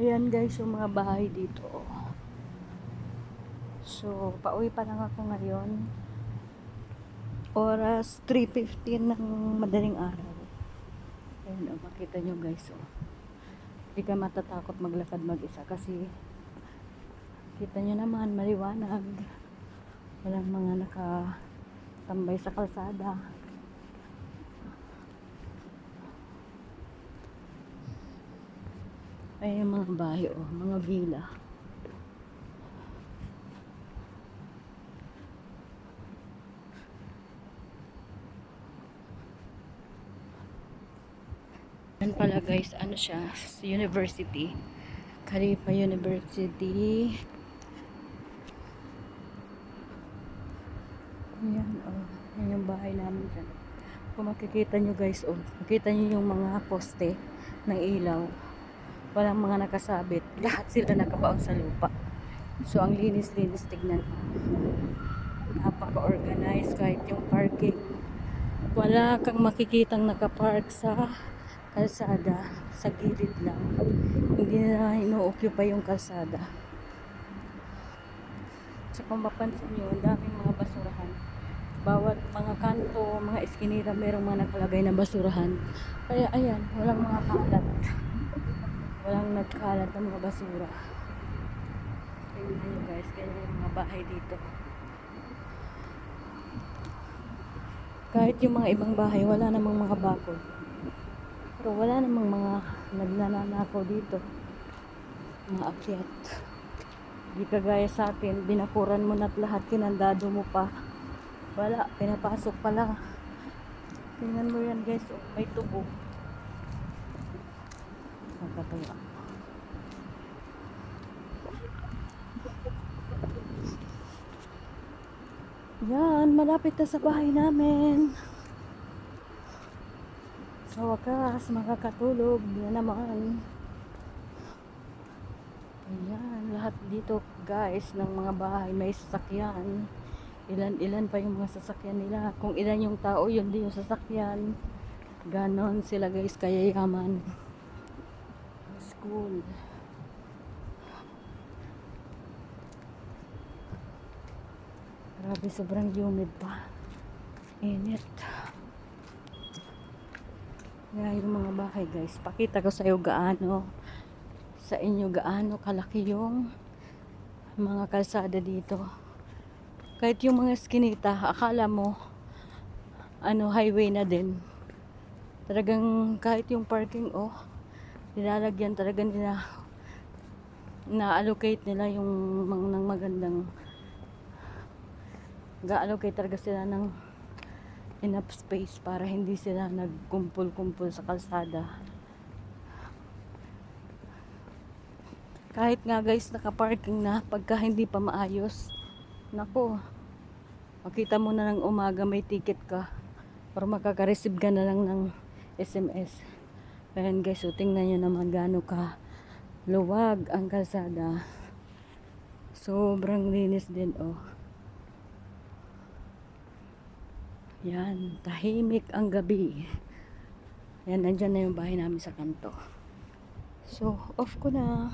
Ayan guys, yung mga bahay dito. So, pauwi pa lang ako ngayon. Oras 3:15 ng madaling araw. Ayan, makita nyo guys. Hindi ka matatakot maglakad mag-isa kasi kita nyo naman, maliwanag. Walang mga nakatambay sa kalsada. Ayan yung mga bahay, mga villa. Yan pala guys, ano siya, university. Khalifa University. Ayan, yan yung bahay namin dyan. Kung makikita nyo guys, makikita nyo yung mga poste ng ilaw. Walang mga nakasabit. Lahat sila nakabaon sa lupa. So, ang linis-linis tignan. Napaka-organized kahit yung parking. Wala kang makikitang nakapark sa kalsada. Sa gilid lang. Hindi na ino-occupy yung kalsada. So, kung mapansin nyo, ang daming mga basurahan. Bawat mga kanto, mga eskinita, merong mga nakalagay na basurahan. Kaya, ayan, walang mga kalat. Walang nagkalat ng mga basura. Tingnan nyo guys, kaya yung mga bahay dito. Kahit yung mga ibang bahay, wala namang mga bakod. Pero wala namang mga nagnanakaw dito. Mga akyat. Di kagaya sa atin, binakuran mo na't lahat, kinandado mo pa. Wala, pinapasok pa lang. Tingnan mo yan guys, may tubo. Nakakatawa. Yan, malapit na sa bahay namin. Sa wakas, makakatulog na naman. Ayan, lahat dito guys ng mga bahay may sasakyan. Ilan-ilan pa yung mga sasakyan nila. Kung ilan yung tao, yun din yung sasakyan. Ganon sila guys, kaya yaman. School. Grabe, sobrang humid pa. Init. Yan yung mga bahay guys. Pakita ko sa iyo sa inyo gaano kalaki yung mga kalsada dito. Kahit yung mga eskinita, akala mo highway na din. Talagang kahit yung parking nilalagyan talaga nila, na-allocate nila yung ng magandang, ga-allocate talaga sila ng enough space para hindi sila nagkumpul-kumpul sa kalsada. Kahit nga guys naka-parking na, pagka hindi pa maayos, nako, makita mo na ng umaga may ticket ka or makaka-receive ka na lang ng SMS. Ayan guys, tingnan nyo naman gaano ka luwag ang kalsada. Sobrang linis din yan, tahimik ang gabi. Yan, nandyan na yung bahay namin sa kanto. So, off ko na.